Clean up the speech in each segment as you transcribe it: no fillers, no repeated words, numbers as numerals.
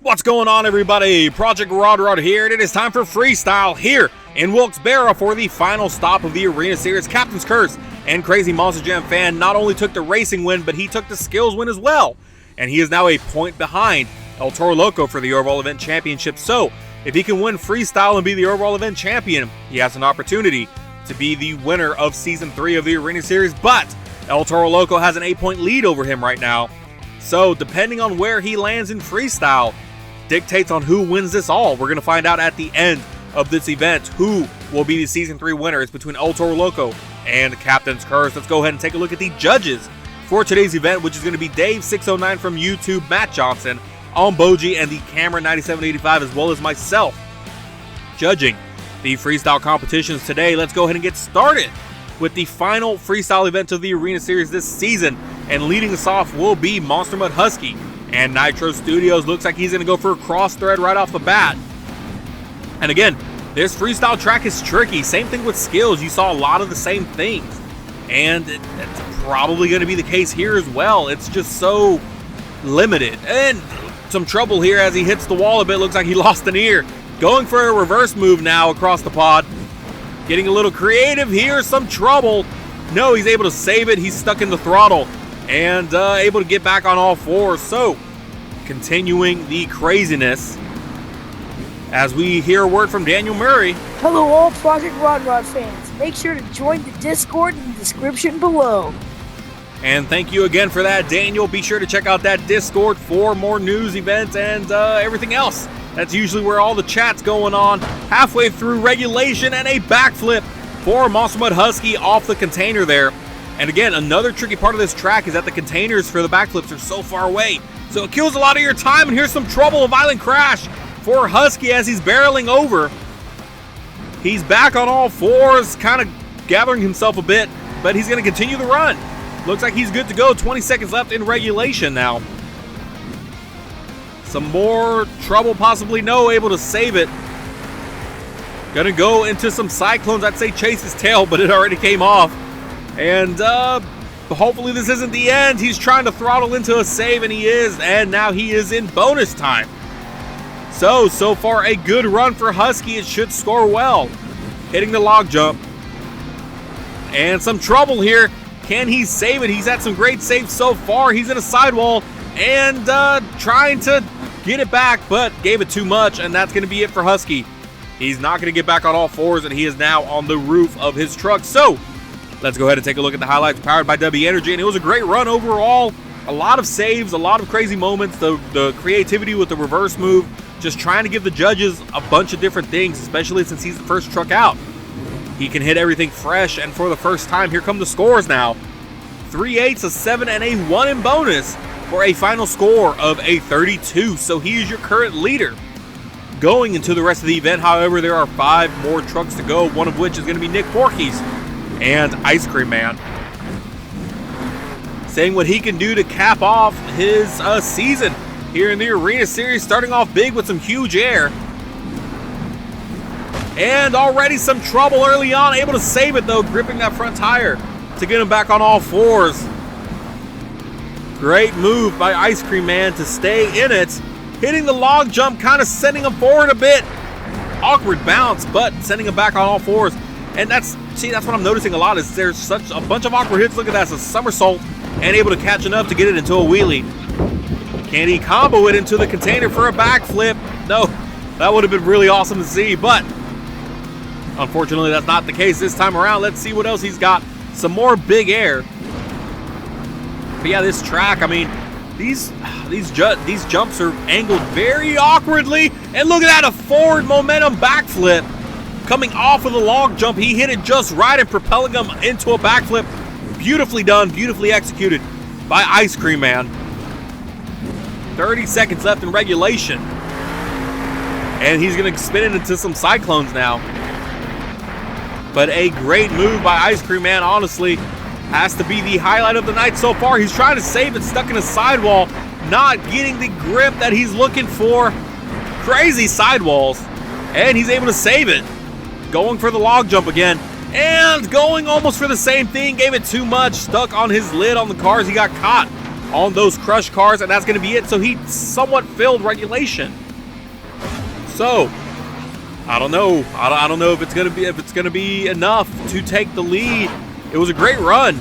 What's going on, everybody? Project Rod here, and it is time for Freestyle here in Wilkes-Barre for the final stop of the Arena Series. Captain's Curse and Crazy Monster Jam fan not only took the racing win, but he took the skills win as well. And he is now a point behind El Toro Loco for the overall event championship. So, if he can win Freestyle and be the overall event champion, he has an opportunity to be the winner of Season 3 of the Arena Series. But El Toro Loco has an 8-point lead over him right now. So, depending on where he lands in Freestyle, dictates on who wins this all. We're going to find out at the end of this event who will be the Season 3 winner. It's between El Toro Loco and Captain's Curse. Let's go ahead and take a look at the judges for today's event, which is going to be Dave609 from YouTube, Matt Johnson, Boji, and the Camera 9785, as well as myself, judging the freestyle competitions today. Let's go ahead and get started with the final freestyle event of the Arena Series this season. And leading us off will be Monster Mud Husky. And Nitro Studios looks like he's going to go for a cross thread right off the bat. And again, this freestyle track is tricky. Same thing with skills. You saw a lot of the same things. And it's probably going to be the case here as well. It's just so limited. And some trouble here as he hits the wall a bit. Looks like he lost an ear. Going for a reverse move now across the pod. Getting a little creative here. Some trouble. No, he's able to save it. He's stuck in the throttle. And able to get back on all fours. So, continuing the craziness as we hear a word from Daniel Murray. Hello all Project Rod fans. Make sure to join the Discord in the description below. And thank you again for that, Daniel. Be sure to check out that Discord for more news, events, and everything else. That's usually where all the chat's going on. Halfway through regulation and a backflip for Monster Mud Husky off the container there. And again, another tricky part of this track is that the containers for the backflips are so far away. So it kills a lot of your time, and here's some trouble, a violent crash for Husky as he's barreling over. He's back on all fours, kind of gathering himself a bit, but he's going to continue the run. Looks like he's good to go. 20 seconds left in regulation now. Some more trouble, possibly no, able to save it. Gonna go into some cyclones. I'd say chase his tail, but it already came off. And hopefully this isn't the end. He's trying to throttle into a save, and he is. And now he is in bonus time. So far a good run for Husky. It should score well. Hitting the log jump. And some trouble here. Can he save it? He's had some great saves so far. He's in a sidewall and trying to get it back, but gave it too much. And that's going to be it for Husky. He's not going to get back on all fours, and he is now on the roof of his truck. So, let's go ahead and take a look at the highlights powered by W Energy, and it was a great run overall. A lot of saves, a lot of crazy moments, the creativity with the reverse move, just trying to give the judges a bunch of different things, especially since he's the first truck out. He can hit everything fresh, and for the first time, here come the scores now. 3 8s, a 7, and a 1 in bonus for a final score of a 32. So he is your current leader. Going into the rest of the event, however, there are 5 more trucks to go, one of which is going to be Nick Porky's and Ice Cream Man, saying what he can do to cap off his season here in the Arena Series, starting off big with some huge air. And already some trouble early on, able to save it though, gripping that front tire to get him back on all fours. Great move by Ice Cream Man to stay in it. Hitting the log jump, kind of sending him forward a bit. Awkward bounce, but sending him back on all fours. And that's what I'm noticing a lot, is there's such a bunch of awkward hits. Look at that, it's a somersault and able to catch enough to get it into a wheelie. Can he combo it into the container for a backflip? No, that would have been really awesome to see, but unfortunately that's not the case this time around. Let's see what else he's got. Some more big air. But yeah, this track, I mean, these jumps are angled very awkwardly. And look at that, a forward momentum backflip. Coming off of the log jump, he hit it just right and propelling him into a backflip. Beautifully done, beautifully executed by Ice Cream Man. 30 seconds left in regulation. And he's going to spin it into some cyclones now. But a great move by Ice Cream Man, honestly. Has to be the highlight of the night so far. He's trying to save it, stuck in a sidewall. Not getting the grip that he's looking for. Crazy sidewalls. And he's able to save it. Going for the log jump again. And going almost for the same thing. Gave it too much. Stuck on his lid on the cars. He got caught on those crush cars, and that's going to be it. So he somewhat failed regulation. So I don't know. I don't know if it's going to be enough to take the lead. It was a great run.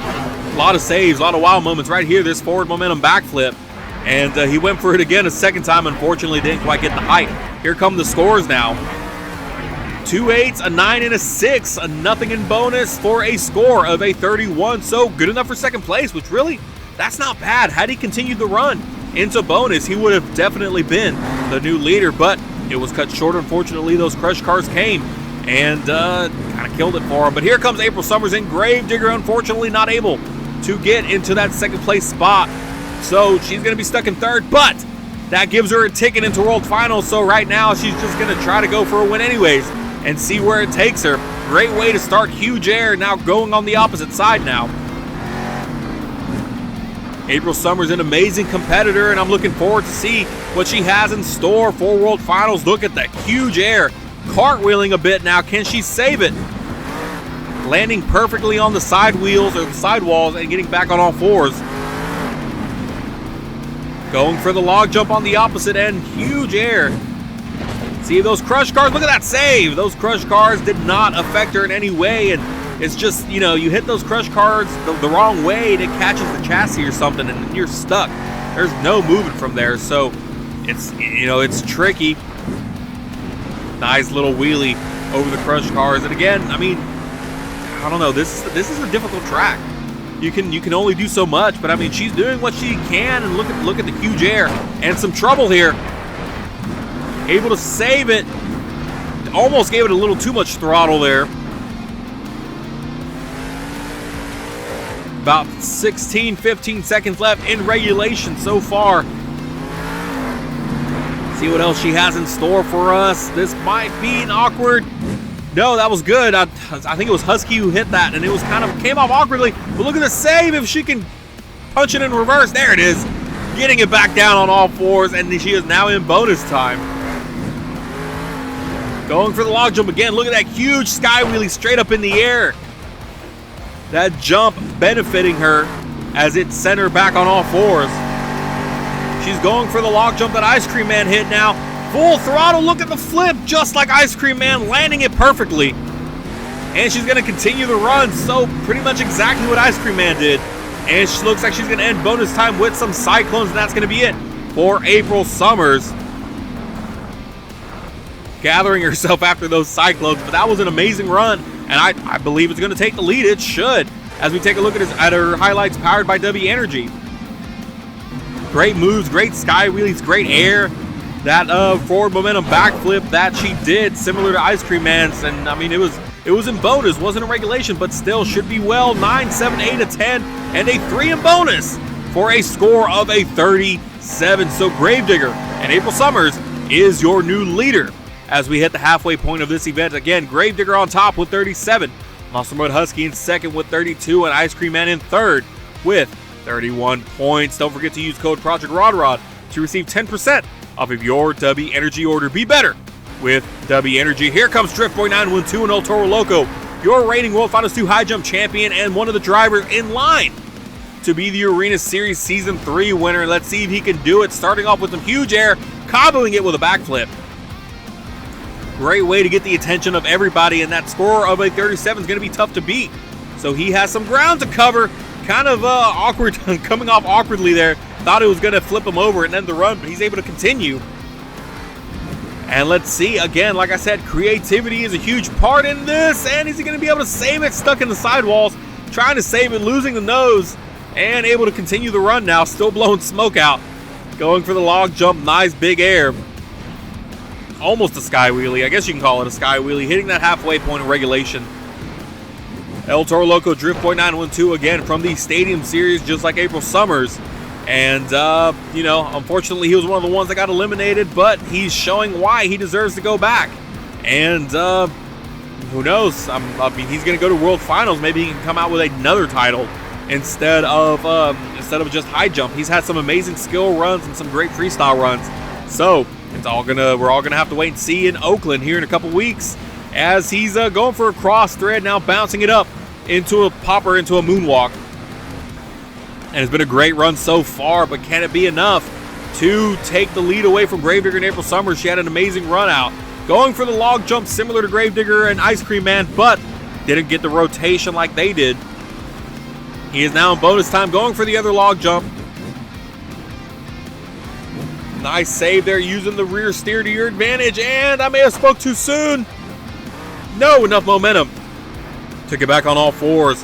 A lot of saves, a lot of wild moments right here. This forward momentum backflip, and he went for it again a second time. Unfortunately, didn't quite get the height. Here come the scores now. 2 8s, a 9, and a 6. A nothing in bonus for a score of a 31. So good enough for second place, which really, that's not bad. Had he continued the run into bonus, he would have definitely been the new leader, but it was cut short. Unfortunately, those crush cars came and kind of killed it for him. But here comes April Summers in Gravedigger, unfortunately not able to get into that second place spot. So she's going to be stuck in third, but that gives her a ticket into World Finals. So right now, she's just going to try to go for a win anyways and see where it takes her. Great way to start Huge Air, now going on the opposite side now. April Summers, an amazing competitor, and I'm looking forward to see what she has in store for World Finals. Look at that Huge Air, cartwheeling a bit now. Can she save it? Landing perfectly on the side wheels or the sidewalls and getting back on all fours. Going for the log jump on the opposite end. Huge Air. See those crush cars? Look at that save. Those crush cars did not affect her in any way, and it's just, you know, you hit those crush cars the wrong way and it catches the chassis or something and you're stuck. There's no movement from there, so it's, you know, it's tricky. Nice little wheelie over the crush cars, and again, I mean, I don't know, this is a difficult track. You can only do so much, but I mean, she's doing what she can, and look at the Huge Air and some trouble here. Able to save it. Almost gave it a little too much throttle there. About 16, 15 seconds left in regulation so far. See what else she has in store for us. This might be an awkward. No, that was good. I think it was Husky who hit that, and it was came off awkwardly. But look at the save. If she can punch it in reverse, there it is. Getting it back down on all fours, and she is now in bonus time. Going for the log jump again. Look at that huge sky wheelie straight up in the air. That jump benefiting her as it sent her back on all fours. She's going for the log jump that Ice Cream Man hit now. Full throttle, look at the flip, just like Ice Cream Man, landing it perfectly. And she's going to continue the run, so pretty much exactly what Ice Cream Man did. And she looks like she's going to end bonus time with some Cyclones, and that's going to be it for April Summers. Gathering herself after those Cyclones, but that was an amazing run, and I believe it's going to take the lead. It should, as we take a look at her highlights powered by W Energy. Great moves, great sky wheelies, great air. That forward momentum backflip that she did, similar to Ice Cream Man's, and I mean, it was in bonus, wasn't a regulation, but still should be well. 9, 7, 8, a 10, and a 3 in bonus for a score of a 37. So Gravedigger and April Summers is your new leader as we hit the halfway point of this event. Again, Gravedigger on top with 37, Muscle Mode Husky in second with 32, and Ice Cream Man in third with 31 points. Don't forget to use code Project Rod to receive 10% off of your W Energy order. Be better with W Energy. Here comes Drift Boy 912 and El Toro Loco, your reigning World Finals 2 high jump champion and one of the drivers in line to be the Arena Series Season 3 winner. Let's see if he can do it, starting off with some Huge Air, comboing it with a backflip. Great way to get the attention of everybody, and that score of a 37 is going to be tough to beat. So he has some ground to cover. Kind of awkward, coming off awkwardly there. Thought it was going to flip him over and end the run, but he's able to continue. And let's see, again, like I said, creativity is a huge part in this, and is he going to be able to save it? Stuck in the sidewalls, trying to save it, losing the nose, and able to continue the run now, still blowing smoke out. Going for the log jump, nice big air. Almost a sky wheelie, I guess you can call it a sky wheelie, hitting that halfway point in regulation. El Toro Loco Drift Boy 912 again from the Stadium Series, just like April Summers. And, you know, unfortunately he was one of the ones that got eliminated, but he's showing why he deserves to go back. And, who knows? I mean, he's going to go to World Finals. Maybe he can come out with another title instead of just high jump. He's had some amazing skill runs and some great freestyle runs. So we're all gonna have to wait and see in Oakland here in a couple weeks, as he's going for a cross thread now, bouncing it up into a popper, into a moonwalk. And it's been a great run so far, but can it be enough to take the lead away from Gravedigger and April Summers? She had an amazing run out, going for the log jump similar to Gravedigger and Ice Cream Man, but didn't get the rotation like they did. He is now in bonus time, going for the other log jump. Nice save there, using the rear steer to your advantage, and I may have spoke too soon. No, enough momentum. Took it back on all fours,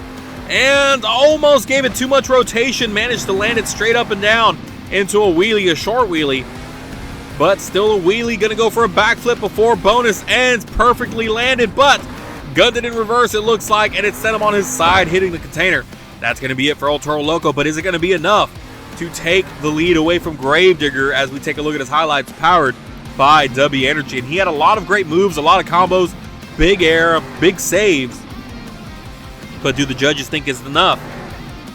and almost gave it too much rotation. Managed to land it straight up and down into a wheelie, a short wheelie. But still a wheelie, gonna go for a backflip before bonus ends. Perfectly landed, but gunned it in reverse, it looks like, and it sent him on his side, hitting the container. That's gonna be it for El Toro Loco, but is it gonna be enough to take the lead away from Gravedigger as we take a look at his highlights, powered by W Energy? And he had a lot of great moves, a lot of combos, big air, big saves. But do the judges think it's enough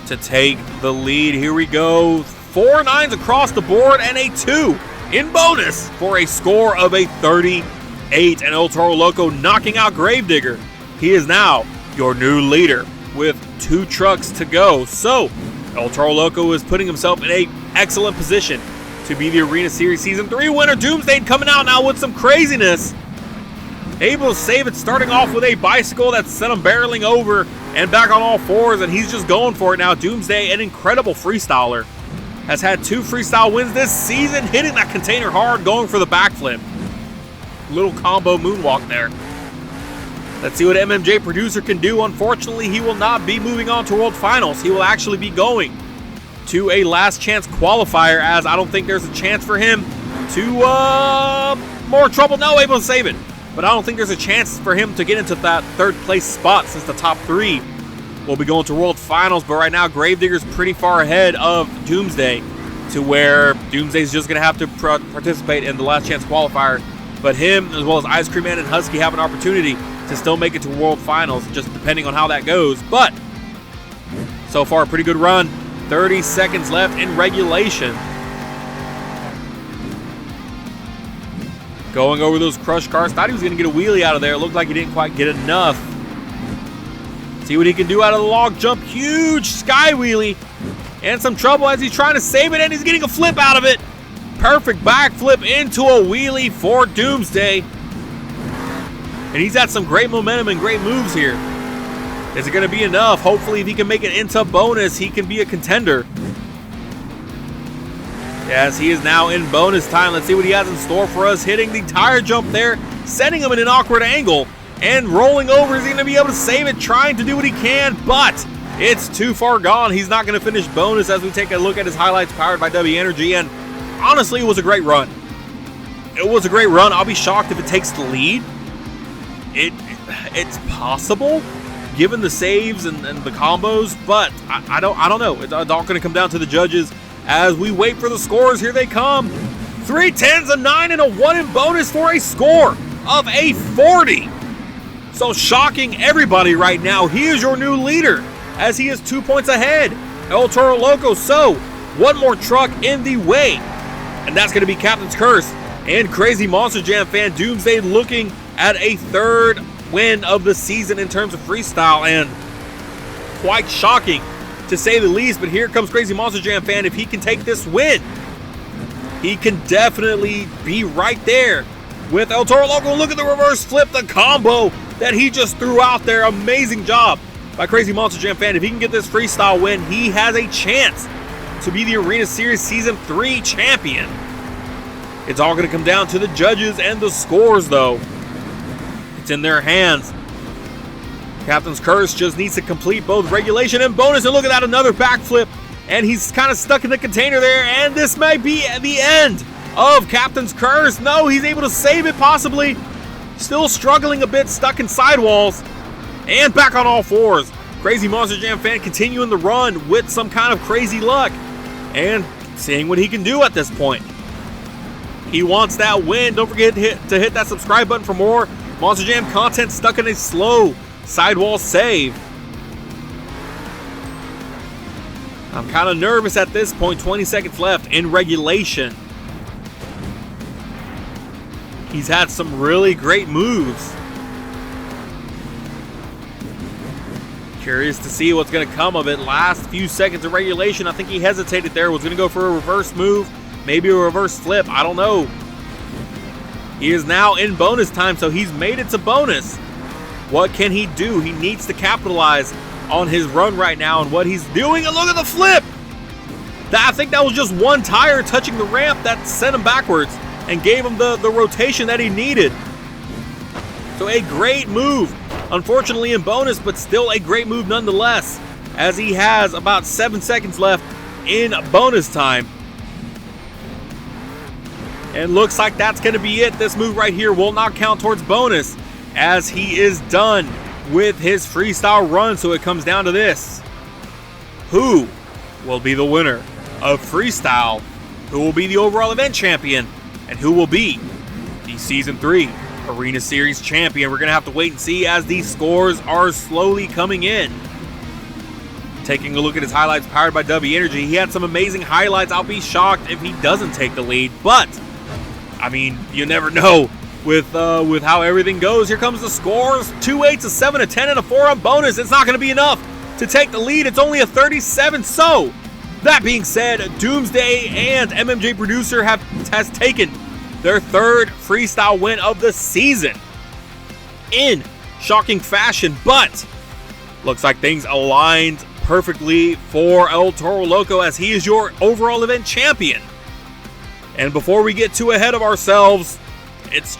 to take the lead? Here we go. 4 9s across the board and a 2 in bonus for a score of a 38. And El Toro Loco knocking out Gravedigger. He is now your new leader with 2 trucks to go. So El Toro Loco is putting himself in an excellent position to be the Arena Series Season 3 winner. Doomsday coming out now with some craziness. Able to save it, starting off with a bicycle that sent him barreling over and back on all fours, and he's just going for it now. Doomsday, an incredible freestyler, has had 2 freestyle wins this season, hitting that container hard, going for the backflip. Little combo moonwalk there. Let's see what MMJ Producer can do. Unfortunately, he will not be moving on to World Finals. He will actually be going to a last chance qualifier, as I don't think there's a chance for him to more trouble. No, able to save it. But I don't think there's a chance for him to get into that 3rd place spot, since the top 3 will be going to World Finals. But right now, Gravedigger's pretty far ahead of Doomsday, to where Doomsday's just going to have to participate in the last chance qualifier. But him, as well as Ice Cream Man and Husky, have an opportunity to still make it to World Finals, just depending on how that goes. But so far, a pretty good run. 30 seconds left in regulation. Going over those crush cars. Thought he was going to get a wheelie out of there. Looked like he didn't quite get enough. See what he can do out of the log jump. Huge sky wheelie. And some trouble as he's trying to save it, and he's getting a flip out of it. Perfect backflip into a wheelie for Doomsday. And he's had some great momentum and great moves here. Is it going to be enough? Hopefully, if he can make it into bonus, he can be a contender. Yes, he is now in bonus time. Let's see what he has in store for us. Hitting the tire jump there, sending him in an awkward angle, and rolling over. Is he going to be able to save it? Trying to do what he can, but it's too far gone. He's not going to finish bonus as we take a look at his highlights, powered by W Energy. And honestly, it was a great run. It was a great run. I'll be shocked if it takes the lead. It's possible, given the saves and the combos, but I don't know. It's all going to come down to the judges as we wait for the scores. Here they come. 3 10s, a 9, and a 1 in bonus for a score of a 40. So shocking everybody right now. He is your new leader, as he is 2 points ahead. El Toro Loco. So 1 more truck in the way, and that's going to be Captain's Curse and Crazy Monster Jam fan Doomsday, looking at a 3rd win of the season in terms of freestyle, and quite shocking to say the least. But here comes Crazy Monster Jam fan. If he can take this win, he can definitely be right there with El Toro Loco. Look at the reverse flip, the combo that he just threw out there. Amazing job by Crazy Monster Jam fan. If he can get this freestyle win, he has a chance to be the Arena Series Season 3 champion. It's all going to come down to the judges and the scores, though. It's in their hands. Captain's Curse just needs to complete both regulation and bonus. And look at that, another backflip. And he's kind of stuck in the container there. And this might be the end of Captain's Curse. No, he's able to save it, possibly. Still struggling a bit, stuck in sidewalls. And back on all fours. Crazy Monster Jam fan continuing the run with some kind of crazy luck. And seeing what he can do at this point. He wants that win. Don't forget to hit that subscribe button for more Monster Jam content. Stuck in a slow sidewall save. I'm kind of nervous at this point. 20 seconds left in regulation. He's had some really great moves. Curious to see what's going to come of it. Last few seconds of regulation, I think he hesitated there. Was going to go for a reverse move, maybe a reverse flip. I don't know. He is now in bonus time, so he's made it to bonus. What can he do? He needs to capitalize on his run right now and what he's doing. And look at the flip! I think that was just one tire touching the ramp that sent him backwards and gave him the rotation that he needed. So a great move. Unfortunately in bonus, but still a great move nonetheless, as he has about 7 seconds left in bonus time. And looks like that's going to be it. This move right here will not count towards bonus, as he is done with his freestyle run. So it comes down to this. Who will be the winner of freestyle? Who will be the overall event champion? And who will be the Season 3 Arena Series champion? We're going to have to wait and see as these scores are slowly coming in. Taking a look at his highlights powered by W Energy, he had some amazing highlights. I'll be shocked if he doesn't take the lead, but I mean, you never know with how everything goes. Here comes the scores: 2 8s, a 7, a 10, and a 4 on bonus. It's not going to be enough to take the lead. It's only a 37. So that being said, Doomsday and MMJ Producer has taken their third freestyle win of the season in shocking fashion, but looks like things aligned perfectly for El Toro Loco, as he is your overall event champion. And before we get too ahead of ourselves, it's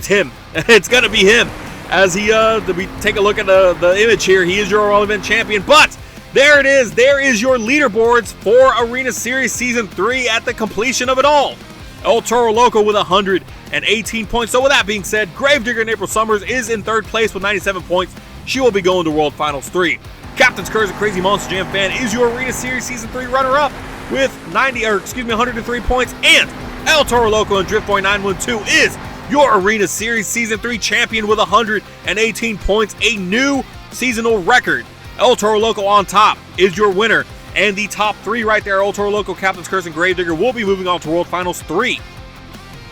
him. It's gonna be him. As we take a look at the image here, he is your overall event champion. But there it is. There is your leaderboards for Arena Series Season 3 at the completion of it all. El Toro Loco with 118 points. So with that being said, Gravedigger and April Summers is in third place with 97 points. She will be going to World Finals 3. Captain's Curse, a Crazy Monster Jam fan, is your Arena Series Season 3 runner-up with 103 points. And El Toro Loco and Drift Boy 912 is your Arena Series Season 3 champion with 118 points, a new seasonal record. El Toro Loco on top is your winner. And the top three right there, El Toro Loco, Captain's Curse, and Gravedigger, will be moving on to World Finals 3.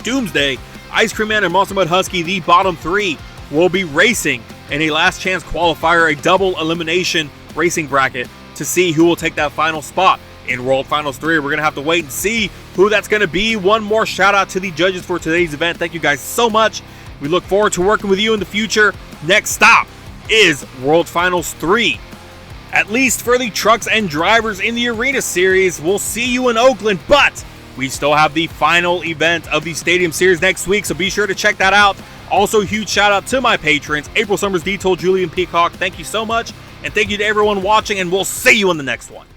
Doomsday, Ice Cream Man, and Monster Mud Husky, the bottom three, will be racing in a last chance qualifier, a double elimination racing bracket, to see who will take that final spot in World Finals 3. We're going to have to wait and see who that's going to be. One more shout out to the judges for today's event. Thank you guys so much. We look forward to working with you in the future. Next stop is World Finals 3. At least for the trucks and drivers in the Arena Series. We'll see you in Oakland, but we still have the final event of the Stadium Series next week, so be sure to check that out. Also, huge shout out to my patrons, April Summers, Detold, Julian Peacock. Thank you so much, and thank you to everyone watching, and we'll see you in the next one.